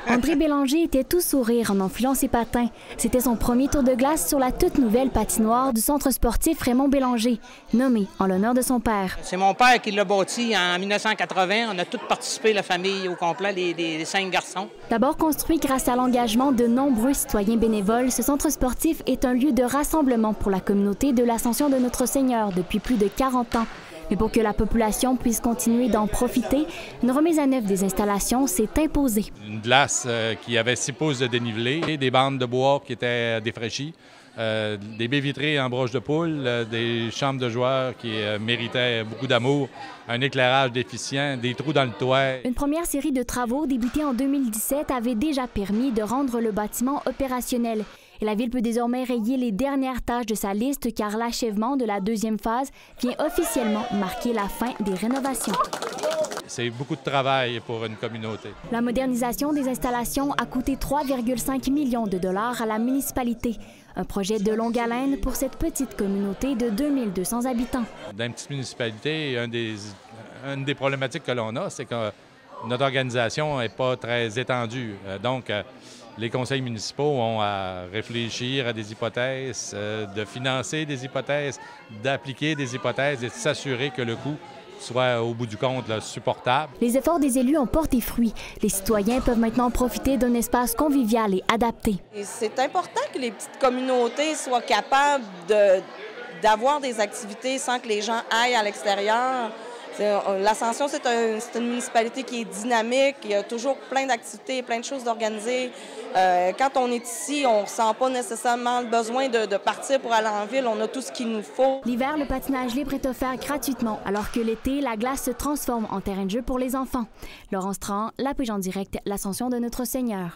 André Bélanger était tout sourire en enfilant ses patins. C'était son premier tour de glace sur la toute nouvelle patinoire du centre sportif Raymond Bélanger, nommé en l'honneur de son père. C'est mon père qui l'a bâti en 1980. On a tous participé, la famille au complet, les 5 garçons. D'abord construit grâce à l'engagement de nombreux citoyens bénévoles, ce centre sportif est un lieu de rassemblement pour la communauté de l'Ascension de Notre-Seigneur depuis plus de 40 ans. Mais pour que la population puisse continuer d'en profiter, une remise à neuf des installations s'est imposée. Une glace qui avait 6 pouces de dénivelé, des bandes de bois qui étaient défraîchies, des baies vitrées en broche de poule, des chambres de joueurs qui méritaient beaucoup d'amour, un éclairage déficient, des trous dans le toit. Une première série de travaux débutée en 2017 avait déjà permis de rendre le bâtiment opérationnel. Et la Ville peut désormais rayer les dernières tâches de sa liste car l'achèvement de la deuxième phase vient officiellement marquer la fin des rénovations. C'est beaucoup de travail pour une communauté. La modernisation des installations a coûté 3,5 millions de dollars à la municipalité. Un projet de longue haleine pour cette petite communauté de 2200 habitants. Dans une petite municipalité, une des problématiques que l'on a, c'est que notre organisation n'est pas très étendue. Donc, les conseils municipaux ont à réfléchir à des hypothèses, de financer des hypothèses, d'appliquer des hypothèses et de s'assurer que le coût soit, au bout du compte, là, supportable. Les efforts des élus ont porté fruit. Les citoyens peuvent maintenant profiter d'un espace convivial et adapté. C'est important que les petites communautés soient capables d'avoir des activités sans que les gens aillent à l'extérieur. L'Ascension, c'est une municipalité qui est dynamique, il y a toujours plein d'activités, plein de choses d'organiser. Quand on est ici, on ne ressent pas nécessairement le besoin de partir pour aller en ville, on a tout ce qu'il nous faut. L'hiver, le patinage libre est offert gratuitement, alors que l'été, la glace se transforme en terrain de jeu pour les enfants. Laurence Tran, La Pige en direct, l'Ascension de Notre-Seigneur.